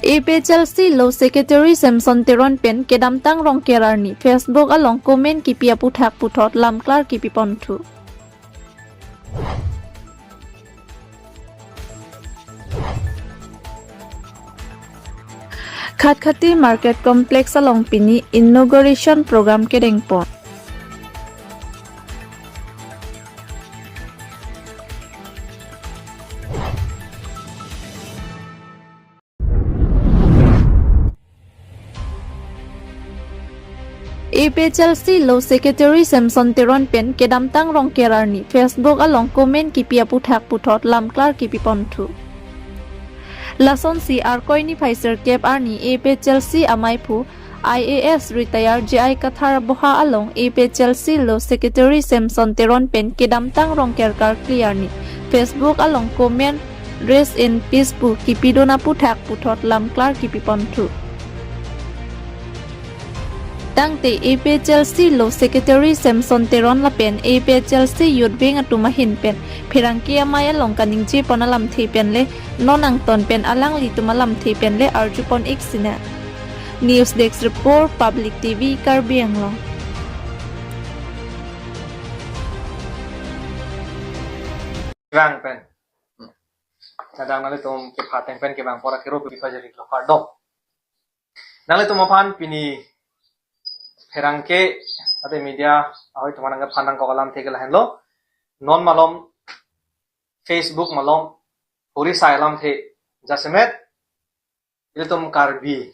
APHLC Law Secretary Samson Teron Pen kedam tang rong kerarni Facebook along komen kipia puthak puthot lam klar kipi pontu. Khatkhati Market Complex along pini inauguration program kedeng pon. APHLC Law Secretary Samson Teron Pen kedam tang rong kerarni Facebook along komen kipia puthak puthot lam klar kipi pontu. Lason si arkoini Pfizer Cap Arni APHLC Amaipu IAS retire GI Kathar Boha along APHLC Law Secretary Samson Teron Pen kedam tang rong kerkar clearni Facebook along komen rest in peace pu kipidona puthak puthot lam klar kipi pontu. Tangte APHLC Law Secretary Samson Teron Lapen APHLC Youth Wing atumahin pen Pirangkia Maya Longkaning Ji Ponalam Thi Pen le Nonang Ton Pen Alang Li Tumalam Thi Pen le Arjupon Iksina News Desk Report Public TV Karbiang Long Rang pen Kadang nali tum ke pateng pen ke bang pora kiro pipa jadi lokar dok nali tum apan pini Herangke ate media ahoy tumanang phanang ko kalam theke lahen lo non malom Facebook malom puri sailam the jasemet iltum karbi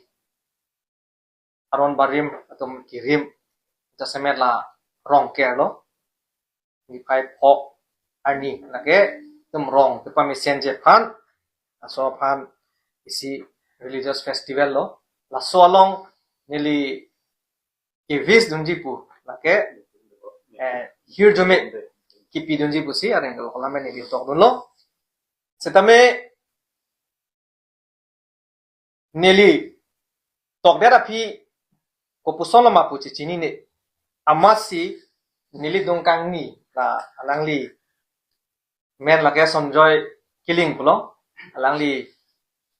aron barim atum kirim jasemet la rong ke lo ni pai phok ani lage tum rong pe messenger phan so phan isi religious festival lo la so along nili Kivis dunjipu, lake here jome kipi dunjipu si areng kalau kolame ni bitok dulu. Setame neli tok dera pi kopusolo mapu cicini ni amasi neli dongkang ni la alangli men lake sonjoy killing pulo alangli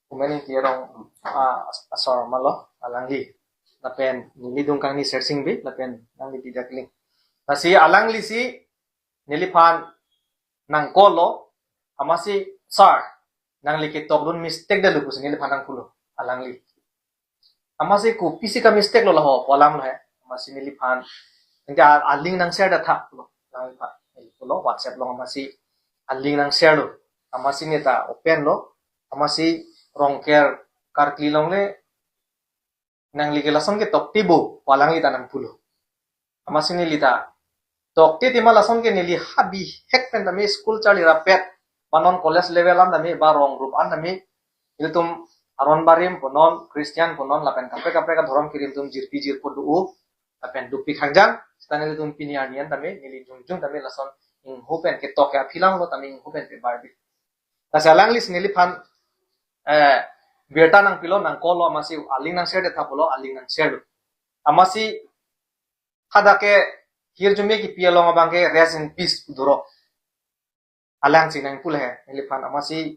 kumeni tierong asor malo alangli lapen nili dongkang ni searching be lapen nang li tidak link nasi alang li si nili pan nang kolo amasi sar nang li kitok dun mistake da lupus nili pan nang pulo alang li amasi ku pisi ka mistake lo laho polam lo he amasi nili pan engka aling nang share da thak pulo nang li pan pulo whatsapp lo amasi aling nang share lo amasi ni ta open lo amasi rongker karkli long le nang ligilason ke tokti bo walang lita nang pulo amasini lita tokti tima lason ke nili habi hek pen dami school chali rapet panon college level an dami ba rong group an dami iltum aron barim ponon christian ponon lapen kapre kapre ka dhorom kirim tum jirpi jirpo du lapen dupi khangjang stanel tum pinianian dami nili jungjung dami lason ing hopen ke tokya philang lo dami ing hopen pe barbi tasalang lis nili phan Berta nang pilo nang kolo amasi aling nang share de thapulo aling nang share amasi hadake hirjume ki pialo ngabangke rest in peace duro alang sinang pul he elifan amasi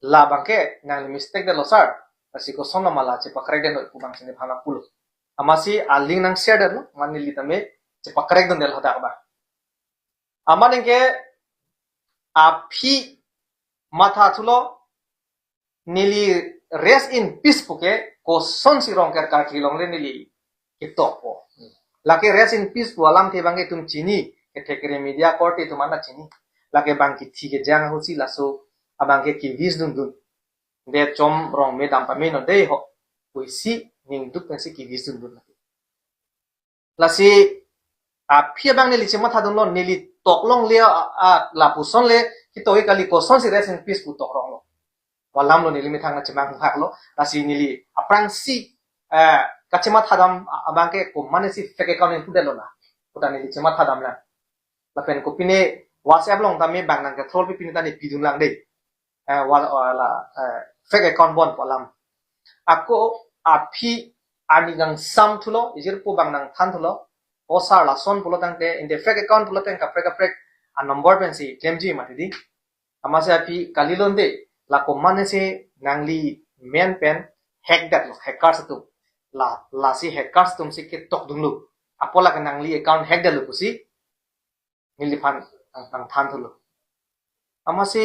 la bangke nang mistake de losar asi ko sonna mala che pakre de no kubang sine phana pul amasi aling nang share de no manili tame che pakre de del hada ba amanenge api matha thulo nili rest in peace puke ko son si rong ker ka kilong le nili kitok po lake rest in peace po alam the bange tum chini ke thekre media court e tumana chini lake bang ki thi ke jang ho si laso abang ke ki vis dun dun de chom rong me dam pa me no de ho koi si ning duk pensi ki vis dun dun lasi a phia bang nili chema thadun lo nili toklong le a la puson le ki toi kali ko son si rest in peace pu tok rong lo walam lo nili mithang na chemang hak lo lasi nili aprang si kachema thadam abangke ko mane si fake account en pudelo na puta nili chema thadam la lapen ko pine whatsapp long tame bang nang ka throl pi pine tani pidun lang de wala fake account bon walam ako api ani gang sam thulo ijir pu bang nang than thulo o sar la son pulo tangte in the fake account pulo tang ka prek a number pen si klemji matidi amase api kalilonde la ko mane se nangli men pen hack dat lo hackers tu la si hackers tum si ke tok dung lu apola ka nang li account hack dat lu kusi nili pan ang than tu lu amasi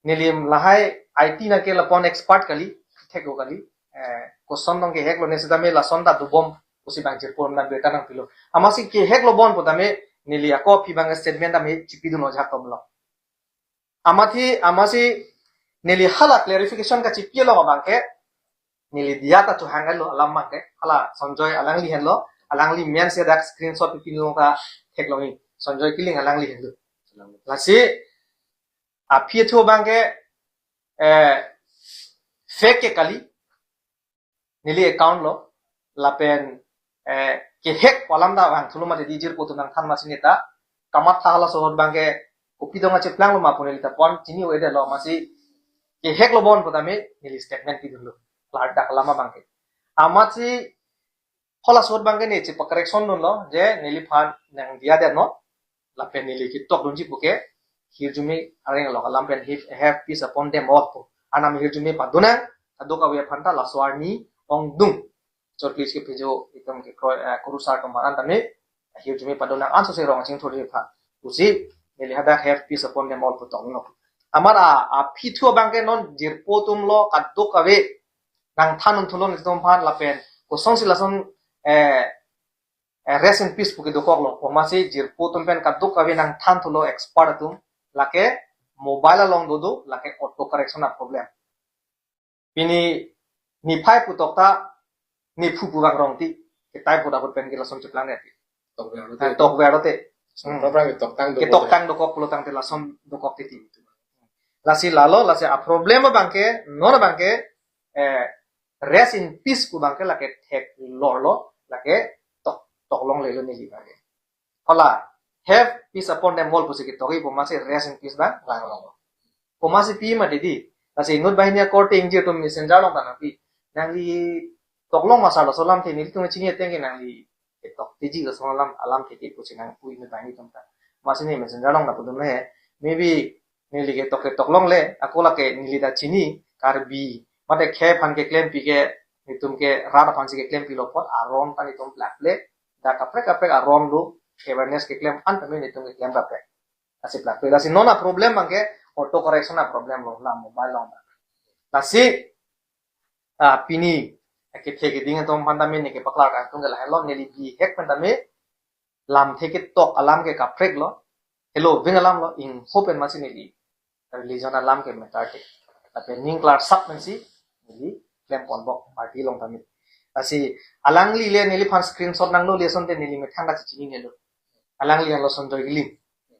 nilim lahai IT na ke lapon expert kali theko kali ko sondong ke hack lo ne sidame la sonda du bom kusi bang jirpur na beta nang pilo amasi ke hack lo bon potame nili ako phi bang statement da me chipi du no jakom lo amasi nili hala clarification ka chipi lo bangke nili dia ta tu hangal lo alam make hala sanjoy alangli hello alangli men se dak screenshot pipin lo ka thek lo ni sanjoy kiling alangli hello lasi phi thu bangke fake ke kali nili account lo lapen ke hack walam da bang thulu ma di jir potu nang than ma sineta kamat thala sohor bangke kopi donga cheplang lo ma pone lita pon chini wede lo masi ke hack lo bon potame nili statement ki dulu larda kalama bangke amati hola sohor bangke ne chipa correction lo je nili phan nang dia de no lapen nili ki tok dunji buke hirjumi areng lo kalam pen have peace upon them all po anam hirjumi paduna adoka we phanta la swarni ong dung chotlis ke pejo itam ke kurusar kamaran tame hirjumi paduna anso se rong ching thori pha usi nili hada have peace upon them all po tong no amara pithu bangke non jirpo tum lo adoka we nang thanun thulon itom phan lapen ko song silason rest in peace puki dokok lo pomasi jirpo tum pen kaduk kawe nang than thulo expert tum lake mobile along dodo lake auto correction na problem pini ni phai putokta ni phupu bang rong ti ke tai puda pen ki lasom chuplang ne tok verote ke tok tang dokok pulo tang te lasom dokok ti lasi lalo lasi a problem bangke non bangke rest in peace ku bangke lake thek lorlo lake tok long le lo ni li bangke hala have peace upon them all pusiki toki pomasi rest in peace bang lang lo pomasi pi ma didi lasi ngut bahinia court inji to messenger long bang pi nangli tok long masalo solam te ni tu chini tenge nangli tok tiji lo solam alam te ki pusinang pui ni bang ni tomta masini messenger long na pudum le maybe nili ke tok long le akola ke nili da chini karbi mate khe phan ke claim pi ke nitum ke rada phan ke claim pi lo pot aron ta nitum black le da kapre aron lu awareness ke claim an tamen nitum ke claim kapre asi black le asi nona problem bangke auto correction na problem lo la mobile lo asi pini ke theke ding tom phan tamen ke pakla ka tung la hello nili bi hack phan tamen lam theke tok alam ke kapre lo hello vingalam lo in hopen masinili religion alam ke metarte tapi ning klar sap mensi nili claim pon bok party long tamit asi alangli le nili phan screenshot nang lo lesson te nili me thanga chini ne lo alangli lo son joy gili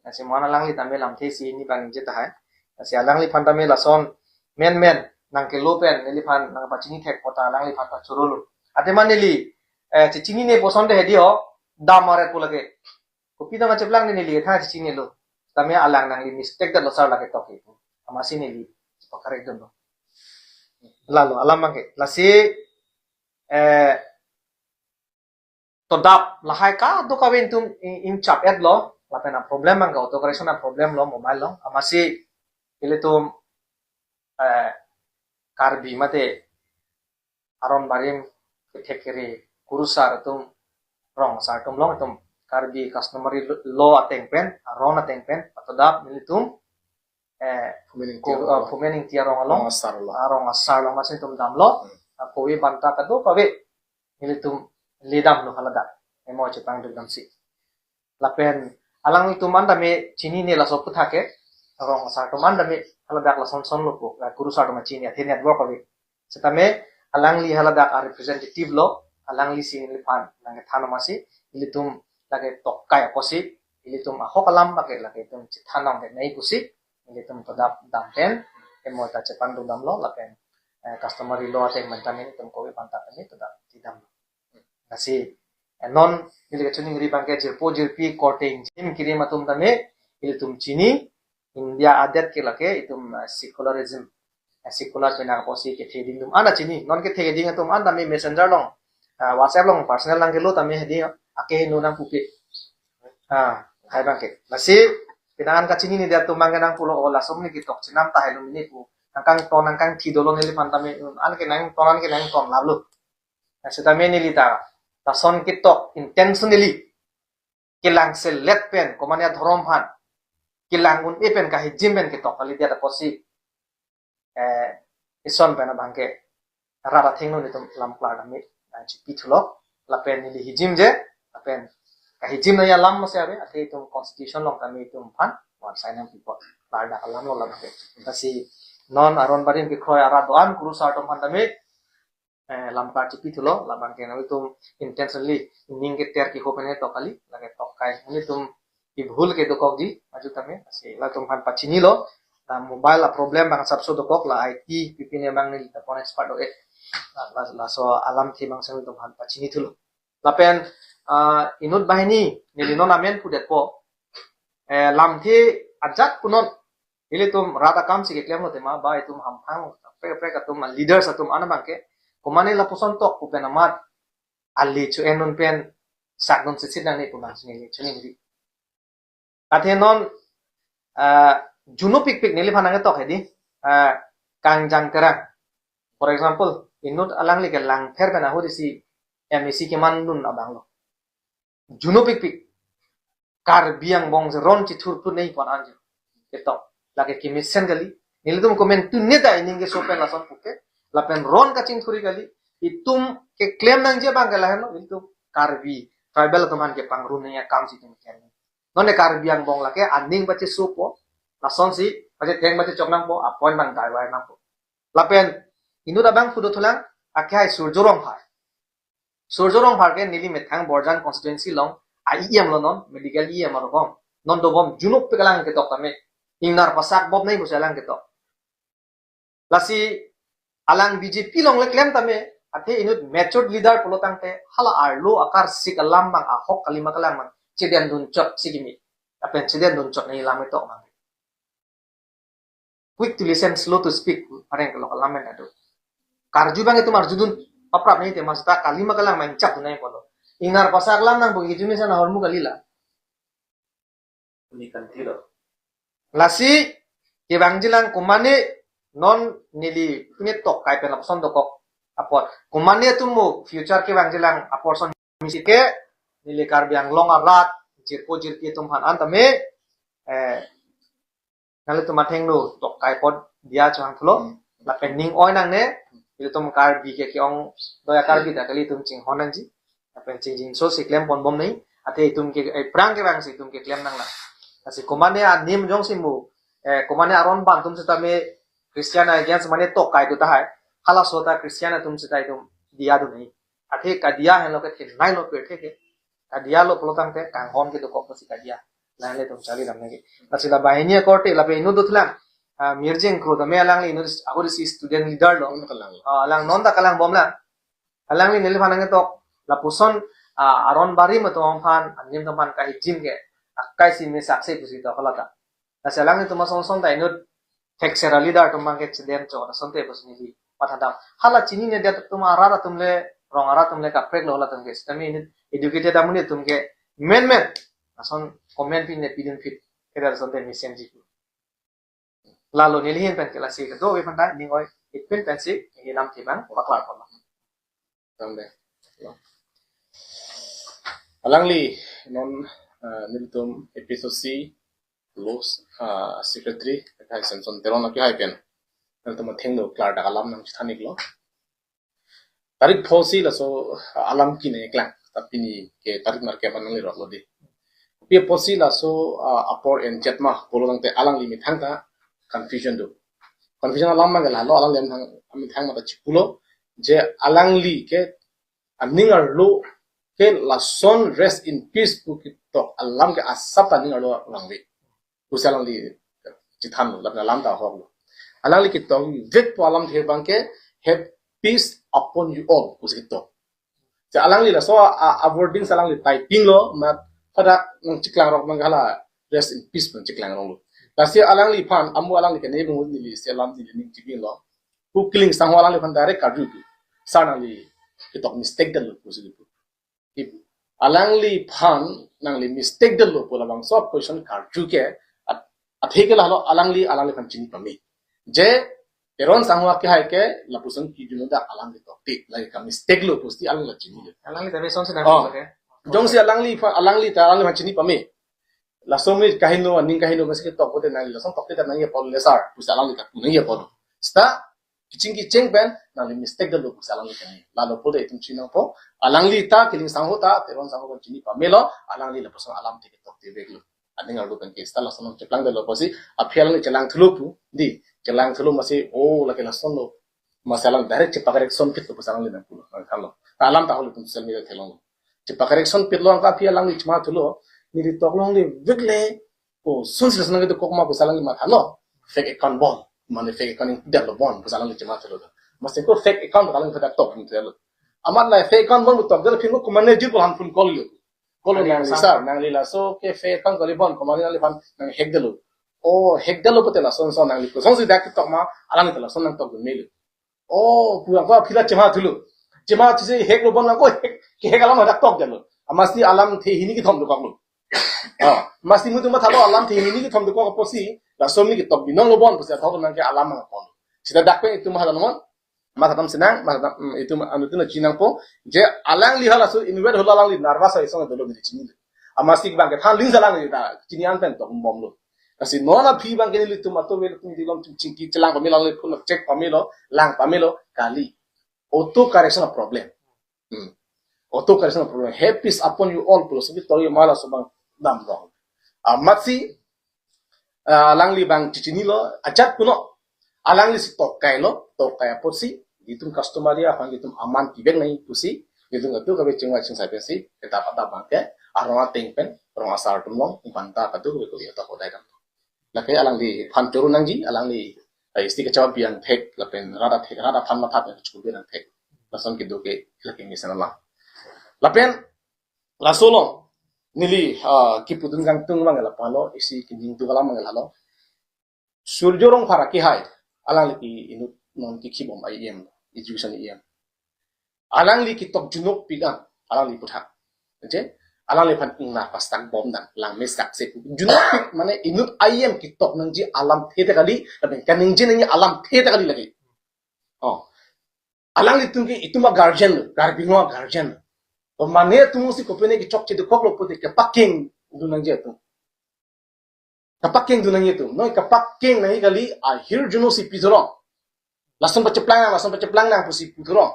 asi mon alangli tamel am the si ni bang je ta hai asi alangli phan tamel la son men nang ke lo pen nili phan nang ba chini thek pota alangli phan ta churulu ate man nili chini ne poson de hedi ho da mare ko lage kopi da cheplang ne nili tha chini lo tame alang nang li mistake da lo sar lage to ke amasi nili pakare dono lalu alam mangke lasi to dap lahai ka do ka ventum in chap et lo la pena problem mangga auto correction na problem lo mobile lo amasi ile tum karbi mate aron barim thekere kurusar tum rong sar tum long tum karbi customer lo ateng pen aron ateng pen to dap militum pumening tiarong along arong asar long masin tum dam lo kowe banta kado pawe militum lidam lo halada emo chepang dum si lapen alang itu manda me chini ne la sopu thake arong asar to manda me halada la son lo ko guru sa to ma chini athe net work pawe setame alang li halada a representative lo alang li sin li pan nang thano masi militum lage tokkai kosi militum a hokalam lage tum chithanang de nei kusi militum to dam pen emo ta chepan dum lo lapen customer lo ate mantamin tum kowe panta ni to dam tidam asi non nili chuning ri bangke jirpo jirpi courting jim kiri matum tame ilitum chini india adat ke lake itum secularism secular pena posi ke theding dum ana chini non ke theding tum an tame messenger long whatsapp long personal lang ke lo tame hedi ake no nang pupe hai bangke nasi pinangan ka chini ni dia tum manganang pulo ola somni ki tok chinam ta helum ni pu nangkang tidolo nili pantame an ke nang tonan ke nang ton lablu setame nili ta son kitok intentionally kilang selet pen komania dhorom han kilang un epen ka hijim pen kitok kali dia ta posi ison pen bangke rara thengno ni tum lam klar dami chi pithulo la pen nili hijim je la pen ka hijim na ya lam mo se ave ate tum constitution long kami tum phan wan sainam people lar da kalam lo la bangke tasi non aron barin ke khoy ara doan kuru sa tom phan dami lam klar chi pithulo la bangke na tum intentionally ning ke ter ki ko pen to kali lage tok kai ni tum i bhul ke to kok ji aju tame asi la tum phan pachini lo la mobile la problem bang sabso to kok la IT pipine bang ni ta pon expert do la so alam thi bang sang tum phan pachini thulo la pen inut bahini ni linon amen pudet po lam thi ajak punon ile tum rata kam si ke klem no tema ba tum ham phang pre ka tum leaders atum ana bangke komane la poson tok pu pen amat ali chu enon pen sak non sit nang ni pu bang ni chuni ni athe non juno pik pik nili phanang tok hedi kangjang terang for example inut alang li ke lang pher bana ho disi MEC ke man dun abang lo juno pik pik kar biang bong se ron chi thur pu nei pon anje ketok lage ki mission gali nili tum comment tu ne da ining ke sopen la son puke la pen ron ka ching thuri gali itum ke claim nang je bang gala no itum karbi tribal tuman ke pangru ne ya kam si tum ken non ne kar biang bong la ke aning bache supo la son si bache teng bache chok nang po appointment dai wai nang po la pen inu da bang fudo thulang akhai surjorong phar ke nili methang borjan constituency long IEM lo non medical IEM ro bom non do bom junuk pe kalang ke tok tame ingnar pasak bob nei busalang ke tok lasi alang BJP long le claim tame athe inut matured leader polotang te hala arlo akar sik alam bang ahok kalima kalang man ciden dun chot sigimi apen ciden dun chot nei lam tok mang quick to listen slow to speak areng ko alam men adu karju bang itu marjudun aprap nei te masta kalima kalang man chap nei ko ingnar pasak lam nang bugi jumi sana hormu kalila ni kan tiro lasi ke bangjilang kumane non nili punit tok kai pen opson dokok apor kumane tumu future ke bangjilang apor son misike nili karbiang long arat jirki tum han antame nali tumateng no tok kai pod dia chang thlo la pending oi nang ne il tum karbi ke ong doya karbi da kali tum ching honan ji apen ching jing so siklem pon bom nei ate tum ke prang ke bang si tum ke klem nang la asi kumane anim jong simu kumane aron ban tum setame Christian against mane tok kai tu tahai hala sota Christian tum sitai tum dia du nei athe ka dia hen lo ke nai lo pe the ke ka dia lo polotang te kang hon ke to ko si ka dia lai le tum chali ram ne asi la bahini korte la pe inu dutlang mirjing kro da me alang li inu agor si student leader lo alang non da kalang bom la alang li nil phanang tok la puson aron bari ma to phan anim to phan ka hijim ke akai si me sakse pusi to holata la salang ni tuma son da inu texera leader to mangke chiden cho sonte bosni li pathada hala chini ne dia tuma arara tumle rong ara tumle ka prek lo la tumke stami ni educated amune tumke men ason comment pin ne pidin fit keda sonte mission ji lalo nilihin pen kela si do we panda ningoi itpin pen si ni nam thibang paklar ko tambe alangli non niltum episode C los secretary kai samson teron ki haipen niltum thengno klar da alam nang thanik lo tarik phosi la so alam ki ne klang tapini ke tarik mar ke manang ro lo di pia phosi la so apor en chatma polong te alang limit thangta confusion alam ma gala lo alang lem thang ami thang ma ta chipulo je alang li ke aningar lo ke la son rest in peace pu ki to alam ke asap ta ningar lo langwi usalang li chithan lo la lam ta ho lo alang li ki to vet po alam the bang ke have peace upon you all usito je alang li la so avoiding salang li typing lo ma pada nang chiklang rok mangala rest in peace nang chiklang rong lo lasi alang li phan amu alang li ke ne bung li se lam li ning chibin lo pu killing sang alang li phan direct ka ju sana li ki to mistake dal lo usito if alang li phan nang li mistake dal lo pola bang so question ka ju ke atheke la lo alang li phan chini pami je teron sangwa ki hai ke la puson ki juno da alang de tok ti lai ka mistake lo pusti alang la chini alang li tapi son sina Oh. ke jong si alang li ta alang li chini pame la somri kahino aning kahino mas ke tok bote nang la som tok te nang ye pol le sar pus alang li ka nang ye pol sta kiching ki cheng ben nang li mistake de lo pus alang li kani la lo pole itum china po alang li ta kiling sangho ta teron sangho ko chini pame lo alang li la puson alam te ke tok te bek lo aning alu kan ke sta la som cheplang de lo posi aphial ni chelang thulu pu di chelang thulu masi o la ke la son lo masalang direct cepak correction pit lo pasalang lina pulo kalau alam tak lo social media telong cepak correction pit lo angka pia lang cuma tulo ni di toklong ni wegle o sun sila senang itu kok ma pasalang lima thalo fake account bon mana fake account yang tidak lo bon pasalang lima cuma tulo mesti ko fake account kalau kita top ni tulo amat lah fake account bon top jadi pingo kumane jil ko hanful call lo call nang lisa nang lila so ke fake account kali bon kumane nang lifan nang hack delo oh hack delo patela son son nang liko son si dak tok ma alang itu lah son nang tok mail oh pulang ko pila cema dulu cema tisi hek lo bon ko hek alam ada tok jalo amasti alam the hini ki thom do kaklo ah masti mutu ma thalo alam the hini ki thom do ko posi la somni ki tok binong lo bon posi thok nang ke alam ma kon sida dakpe itu ma halan mon ma tham senang ma itu anu tu na chinang po je alang li hala so inwed hola alang li nervous ai song do lo ni chini amasti ki bang ke than ling salang ni ta chini an pen tok bom lo kasi nona phi bang ke ni tu ma to wel tu dilom tu chingki chelang pa milo phul check pa milo lang pa milo kali auto correction of problem auto correction of problem help is upon you all plus bi to mala so bang dam do matsi lang li bang chichini lo ajat kuno alang li si tok kai lo tok kai posi ditum customer dia hang ditum aman tibek nai pusi ditum ngatu ka be chingwa ching sai pesi eta pata bang ke aroma tengpen aroma sar tum long banta ka tu ko ya ta ko dai dam laki alang di fan turun nangji alang di isti kecawat biang tek lapen rada fan mathat yang cukup biang tek lason kido ke laki misalnya lah lapen lasolong nili kiputun gang tung mangala palo isi kinjing tu kalam mangala lo surjorong para ki hai alang laki inut non ki kibom IEM education IEM alang li kitok junok pigang alang li puthak je alang lepan ingna pastak bom dan lang mesak se junok mane inut IEM kitok nangji alam thete kali tapi kaning je nangji alam thete kali lagi oh alang li tungki ituma guardian garbingo guardian o mane tumu si kopene ki chok che de koklo pote ke paking du nangji tu ka paking du nangji tu noi ka paking nai kali a hir juno si pizorong langsung plang nang pusi pudorong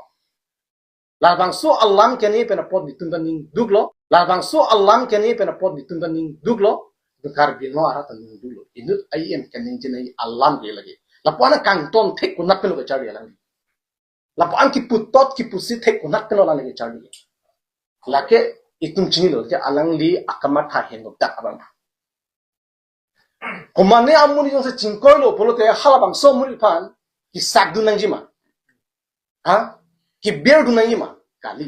labang so alam kene pena pot ditumbaning duglo labang so alam kene pena pot ditumbaning duglo bekar bino ara taning duglo inut IEM kene jenai alam ge lagi lapuana kangton thek kunat pelo ke chari alang lapuan ki putot ki pusi thek kunat pelo la lagi chari lake itum chini lo je alang li akamat ha henok tak abang komane amuni jong se chingkoi lo polo te halabang so muri pan ki sakdu nang jima ha ki bear du nang ma kali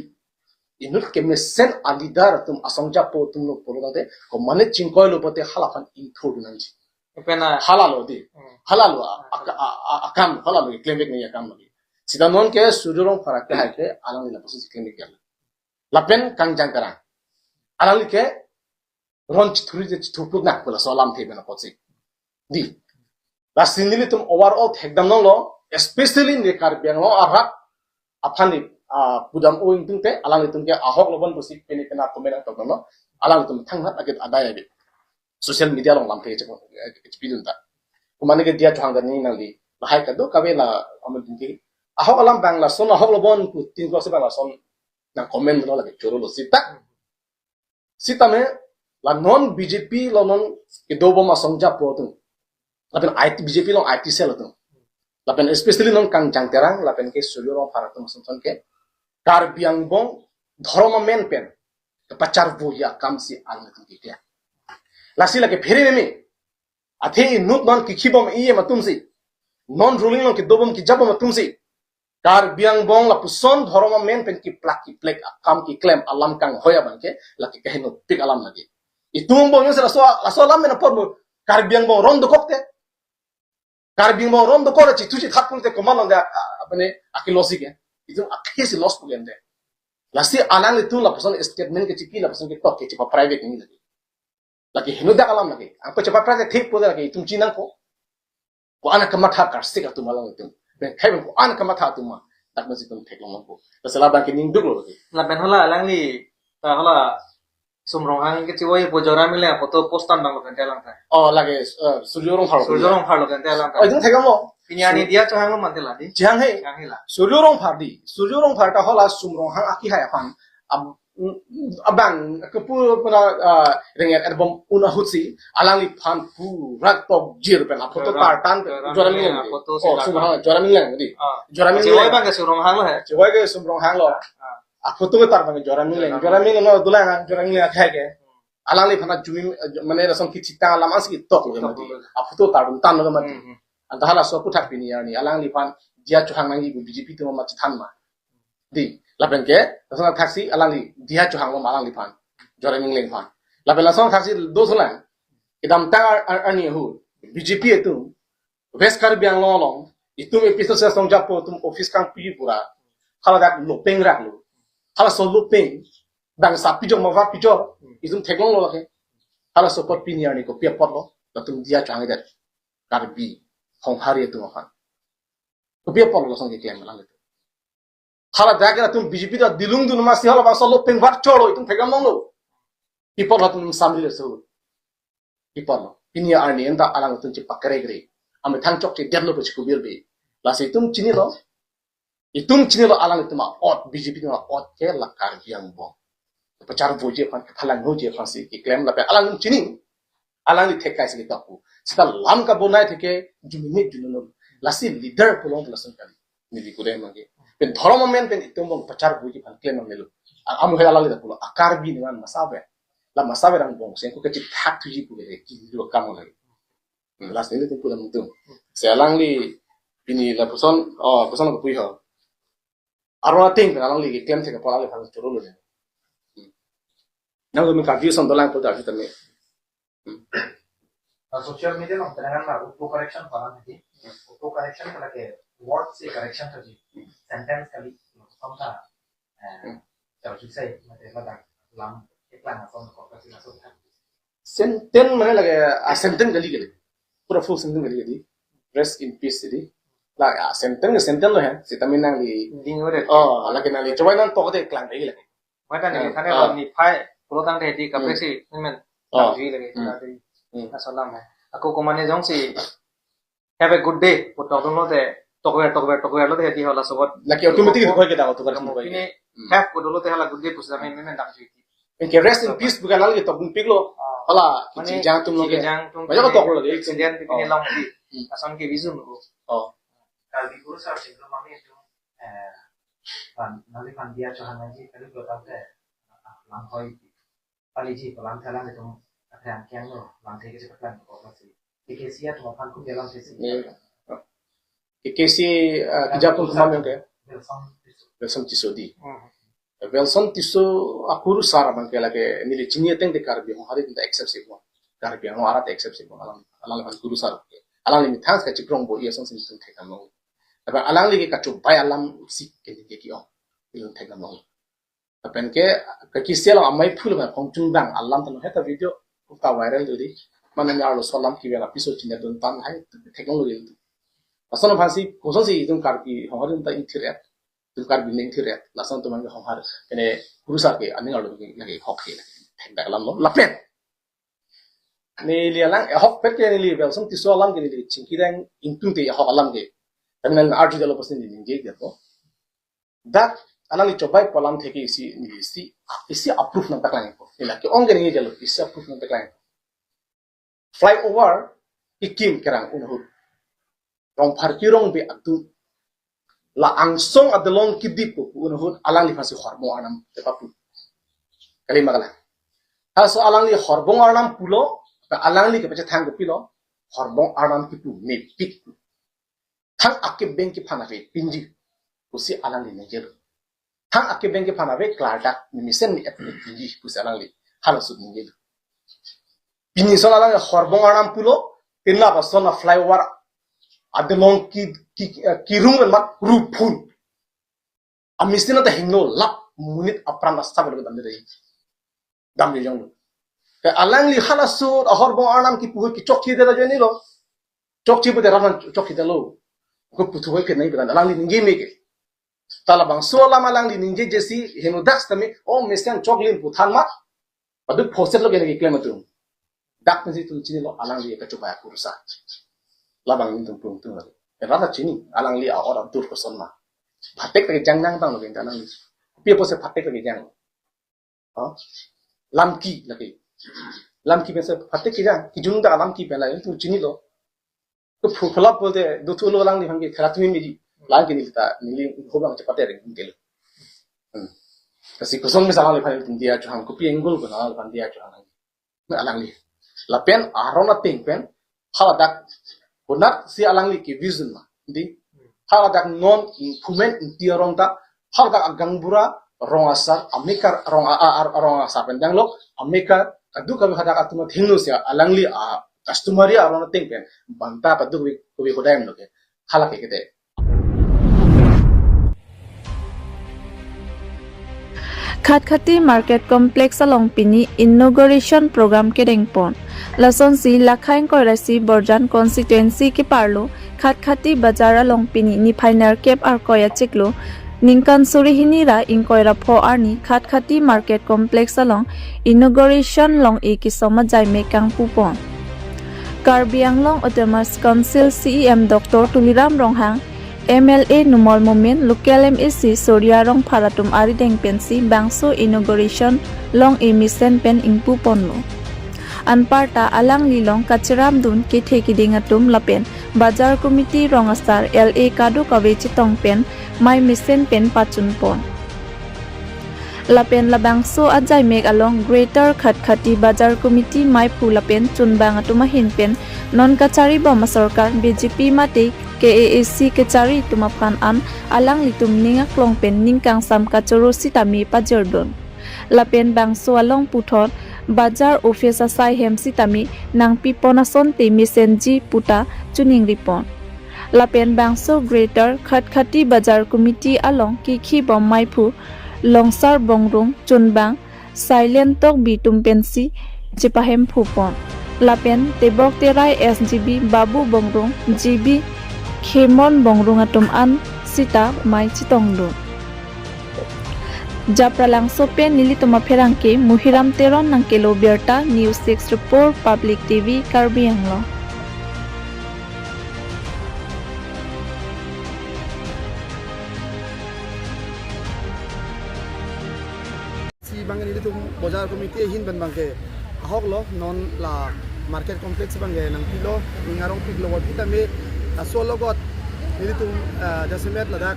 inut ke mesen alidar tum asongja po tum lo polo date ko mane chingkoi lo pote halapan intro du nang ji pena halalo di halalo akam halalo claim bek ni akam lagi sida non ke sujurong farak ke haike alang la posi claim bek yalla lapen kang jangkara alang ke ron chthuri je chthupuk nak pola solam the bena posi di la sinili tum overall thekdam lo especially ne kar biang lo arak aphani budam o ingtung te alang itung ke ahok lobon busik peni pena komen to no alang itung thanghat agit adaya bi social media long lampe che experience ta kumane ke dia thang ni nali bahai ka do kabe la amul dingi ahok alam bang la son ahok lobon ku tin ko se bang la son na comment no la ke choro lo sita me la non BJP lo non ke do bo ma songja po tu lapen IT BJP long IT cell tu lapen especially non kang jang terang lapen ke sujurong paratum sonton ke kar biang bong dharma men pen pacar bu ya kam si alang tu ke dia lasi lake phere me athe nut non ki khibom iye matum si non ruling non ki dobom ki jabom matum si kar biang bong la puson dharma men pen ki plak ki plek kam ki claim alam kang hoya bangke laki kahino pik alam lagi itung bong yo so alam men por kar biang bong ron do kokte kar biang bong ron do kore chi tuji thakul te komalon da apne akilosi ke itu akhisi loss ko gende lasi alang itu la puson statement ke chiki la puson ke tok ke chipa private ni lagi hinu da alam lagi apa cepat private thik po lagi itum chinang ko ana kamatha karsik atu malang itum ben kai ben an kama tha tu ma tak ma si tum thek long ko ta sala ban ki ning duk lo ki la ben hala lang li ta hala sumrong hang ke chiwoi pojora mile foto postan bang lo kan telang ta oh lage suryo rong phar surjo rong phar lo kan telang ta oh jung thek lo pinyani dia cho hang lo man tela di jang he yang hila suryo rong phar di suryo rong phar ta hola sumrong hang aki hai pan abang kepu pada dengan album una hutsi alang li pan pu rak tok jir pen foto tartan jora ming foto oh sumrong jora ming lang di jora ming chiwoi bang ke surong hang lo he chiwai ke sumrong hang lo foto ke tar bang jora ming lo dulang jora ming lang khai ke alang li pan jumi mane rasam ki cita lam aski tok lo mati foto tar tan lo mati antahala so putak pini yani alang li pan dia chuhang mangi BJP tu ma chitan ma di lapen ke lasong taksi alang li dia chuhang lo malang li pan jora ming leng pan lapen lasong taksi do sulang idam tang ani hu BJP itu west kar biang long itu episode sa song japo tum office kang pi pura khala dak lo peng rak lo khala so lo peng bang sa pi jong ma va pi jor isum theklong lo ke khala so pot pi ni ani ko pi pot lo latum dia chuhang ida kar bi hong hari itu makan ko pi pot lo song ke claim malang itu khala dak tum BJP da dilung dun ma si hala bang so lo peng va choro itu thekam lo people hatum samri so people pinia arni enta alang tun ci pakare gre am thang chok ci develop ci ko birbe la se tum chini lo alang tuma ot BJP ma ot ke la kar biang bo pacar boje pan phalang ho je phansi ki claim la pe alang chini alang li thekai se ka pu sita lam ka bonai theke jumine jununo la si leader pulong la san kali ni di kure mage pen dhorma men pen itum bong pacar boje pan claim ma melu am he alang li da pulo akar bi ni man masabe la masabe rang bong sen ko ke chip thak tu ji pu ke ki lo kam la las ni tu pulang tu se alang li ini la person ko pui ho arwa ting alang li ke claim theke pala le phang choro lo ne nang mi ka view son dolang ko da fi tame social media में तेलंगाना में auto correction पढ़ा थी auto correction का लगे वर्ड से करेक्शन था जी सेंटेंस का भी समझा चलो ठीक से मतलब लगा लाम एक लाइन समझ को कैसे ना समझा senten mana lagi senten gali pura full senten gali rest in peace jadi la senten lo hai si tamin nang li ding ore lagi nang li coba nang tok de klang lagi lagi mata ni thane lo ni phai pulo tang de di kapre si men tang ji lage na salam hai aku ko mane jong si have a good day po tok lo de tokwer lo de di hola sobot lagi automatic ko ke da to kar mo ini have ko lo de hala good day pusa men men tang ji ke rest in peace bukan lagi tok pik lo hala jangan tum lo ke jang tum banyak tok lo lagi kemudian ini long di asan ke vision lo kalau di kursus harus itu mami itu nanti kan dia coba ngaji kalau belum tahu deh langkoi kali ji pelan pelan itu ada yang kian lo lantai ke cepat kok masih dikasih ya cuma kan ku dalam sesi kesi kijapun kumam ke bersam Wilson Tiso di Wilson Tiso akuru sara bang kela ke nili chini teng de karbi ho hari tinta exception mo karbi ho arat exception mo alang ban guru sara alang limi thans ka chikrong bo iya song sin sun thekam mo tapi alang ligi ka chu bai alam sik ke de ki o ilun thekam mo tapi ke ka kisel amai phul ba kong chung bang alam tan heta video ka viral di mana ni alo solam ki bela episode chine don tan hai technology asono phansi kosong si tum karbi ho hari tinta internet tum karbi ning internet lasan tum ang ho har kene kurusa ke aning alo lagi hok ke thek da lam lo lapen ni lialang hok pet ke ni li bel som tiso alam ke ni chingki dang intung te hok alam ke terminal arti dalo pasin ni nge ge to that alang ni chobai polam theke isi approve na taklang ko ila ke ong ke ni jalo isi approve na taklang flyover ikim kerang unahu rong parkirong be atu la angsong adalong kidip unahu alang ni fasi hormo anam te papu kali magala haso alang li horbong anam pulo alang li ke pacha thang ko pilo horbong anam ki pu ne pik thang akke bank ki phana ve pinji usi alang li nejer thang akke bank ki phana ve klarda misen ni pinji usi alang li hala su nejer pini so alang horbong anam pulo tinna ba sona flyover adalong ki rung mat rupun amisina ta hingno lap munit apran rasta bel dam re dam le jong ke alang li halasu horbong anam ki pu ki chokchi de la jeni lo chokchi bu de raman chokchi de lo ko putu hoy kenai bekan alang li ninge meke tala bang so lama alang li ninge jesi henu dax tami o mesian choklin puthang ma padu phoset lo gene klem tu dak pensi tu chini lo alang li ka chupa kursa labang ning tung tung lo rata chini alang li a ora dur ko son ma phatek te jang nang tang lo gen alang li pia pose phatek te jang lamki lagi lamki pensa phatek ki jang ki jung da lamki pela tu chini lo तो फुफला बोलते दो तो लोग लांग दिखाएंगे खराब में मेरी लांग के निकलता नीली होगा मुझे पता है उनके लिए kasi kusong mi salang lepan tin dia chuhan ko piengol ko na lepan dia chuhan na alang li lapen arona ting pen hala dak kunat si alang li ki vision ma di hala dak non fumen dia rong ta hala dak agang bura rong asar amikar rong asar pen dang lok amikar adu kami hadak atuma thinu sia alang li a customary arona ting pen banta padu ko ko daim loke hala ke kete Khatkhati Market Complex along Pini Inauguration Program ke Dengpon Lason si Lakhain Koirasi Borjan Constituency ke Parlo Khatkhati Bazar along Pini ni Pioneer Cape Arkoya Chiklo Ningkan Surihinira Inkoira Pho Arni Khatkhati Market Complex along Inauguration long Ikisoma Jaime Kang Pupon Karbi Anglong Autonomous Council CEM Dr. Tuliram Ronghang MLA Numol Momen Local MSC Surya Rong Pharatum Ari Deng Pensi Bangso Inauguration Long Emisen Pen Ingpu Ponlo Anparta Alang Lilong Kachiram Dun Ke Thekiding Atum Lapen Bazar Committee Rongastar LA Kadu Kavechi Tong Pen Mai Misen Pen Pachun Pon Lapen Labangso Ajai Meg along Greater Khatkhati Bazar Committee Mai Phu Lapen Chunbang Atuma Hin Pen Non Kachari Boma Sarkar BJP Mate KAAC Kachari Tumapan An Alang Litum Ninga Klong Pen Ningkang Sam Kachoro Sitami Pajerdon Lapen Bangso Along Puthot Bazar Office Asai Hem Sitami Nang Piponason Te Misenji Puta Chuning Ripon Lapen Bangso Greater Khatkhati Bazar Committee Along Kiki Bom Maipu Longsar Bongrung Chunbang Silent Tok Bitum Pensi Chipahem Phupon Lapen Tebok Terai SGB Babu Bongrung GB Khemon Bongrung Atum An Sita Mai Chitongdo Japralang Sopen Nilituma Pherangke Muhiram Teron Nangkelo Berta News 6 Report Public TV Karbi Anglong si bangen itu bazar komite hin ban bangke ahok lo non la market complex bange nang pilo ngarong piglo wa kita me solo got itu jasimet ladak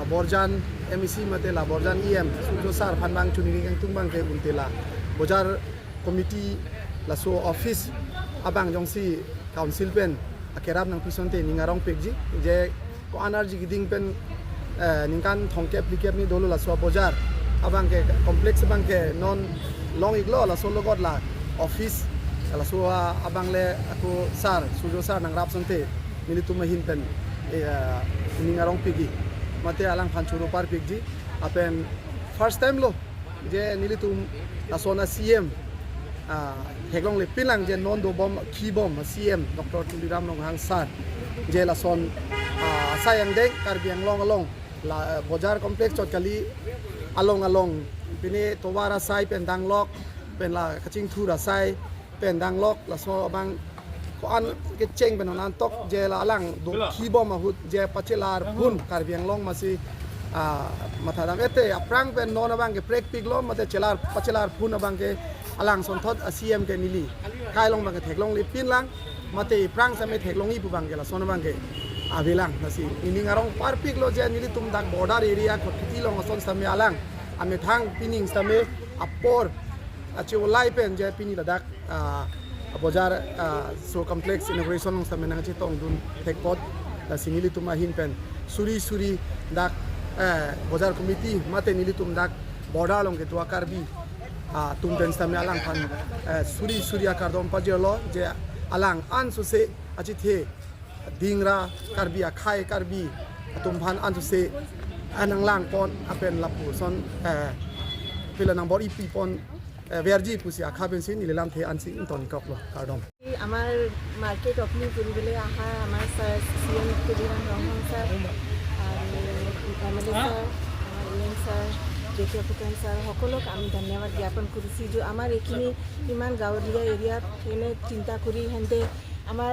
borjan MEC mate la borjan EM sujo sar phanbang chuni kang tungbang ke untela bazar committee la so office abang jongsi council pen akerap nang pisonte ningarong pegji je ko energy giding pen ningkan thongke aplikep ni dolo la so bazar abang ke kompleks bang ke non long iglo la solo god la office la so abang le aku sar sujo sar nang rap sonte militu mahin pen ini ngarong pigi mate alang phanchuru par pigi apen first time lo je nilitu la sona CM heglong le pilang je non do bom ki bom CM Dr. Tuliram Ronghang sar je la son sayang dek Karbi Anglong la bazar kompleks chot kali along pini towara sai pen danglok pen la kaching thura sai pen danglok la so bang ko an ke cheng pen nan tok je la alang do khibo ma hut je pachelar hun Karbi Anglong masi mathadam ete aprang pen non bang ke prek piglo mate chelar pachelar hun bang ke alang son thot CM ke nili kai long bang ke theklong li pin lang mate prang same theklong i pu bang ke la son bang ke avilang nasi ini ngarong parpik lo je nili tum dak border area ko khiti long son same alang ame thang pining same apor achu lai pen je pini ladak bazar so complex inauguration same nang chitong dun thekpot la sinili tum ahin pen suri dak bazar committee mate nili tum dak border long ke tua Karbi tum pen same alang phan suri akar dom pajelo je alang an su se achi the dingra Karbi akhai Karbi tum phan an se anang lang pon apen lapu son pila nang bori pi pon verji pusi akha ben sin ilam the an sin ton kok lo kardom আমাৰ market opening কৰিবলৈ অহা আমাৰ sir CM Kuldeep Rahman ছাৰ আৰু MLA sir আমাৰ EM sir জেঠীয়া ফুকন ছাৰ সকলোক আমি ধন্যবাদ জ্ঞাপন কৰিছোঁ যে আমাৰ এইখিনি ইমান গাঁৱলীয়া এৰিয়াত এনে চিন্তা কৰি সিহঁতে আমাৰ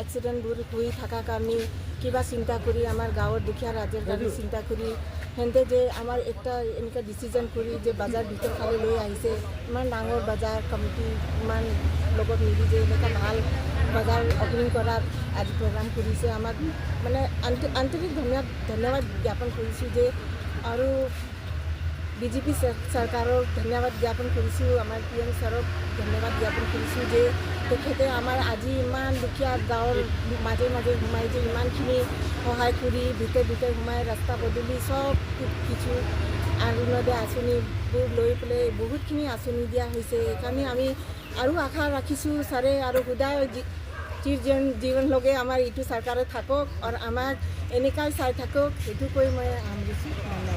এক্সিডেণ্টবোৰ হৈ থকাৰ কাৰণে কিবা চিন্তা কৰি আমাৰ গাঁৱৰ দুখীয়া ৰাইজৰ কাৰণে চিন্তা কৰি সিহঁতে যে আমাৰ একটা এনেকুৱা ডিচিজন কৰি যে বাজাৰ ভিতৰ ফালে লৈ আহিছে ইমান ডাঙৰ বাজাৰ কমিটি ইমান লগত মিলি যে এনেকুৱা ভাল বাজাৰ অপেনিং কৰাত আজি প্ৰগ্ৰাম কৰিছে আমাক মানে আন্তৰিক ধন্যবাদ জ্ঞাপন কৰিছোঁ যে আৰু BJP চৰকাৰক ধন্যবাদ জ্ঞাপন কৰিছোঁ আমাৰ PM ছাৰক ধন্যবাদ জ্ঞাপন কৰিছোঁ যে তেখেতে আমাৰ আজি ইমান দুখীয়া গাঁৱৰ মাজে মাজে সোমাই যে ইমানখিনি সহায় কৰি ভিতৰে সোমাই ৰাস্তা পদূলি চব কিছু অৰুণোদয় আঁচনিবোৰ লৈ পেলাই বহুতখিনি আঁচনি দিয়া হৈছে সেইকাৰণে আমি আৰু আশা ৰাখিছোঁ ছাৰে আৰু সদায় জীৱনলৈকে আমাৰ এইটো চৰকাৰে থাকক আৰু আমাক এনেকুৱাই চাই থাকক সেইটো কৈ মই সামৰিছোঁ ধন্যবাদ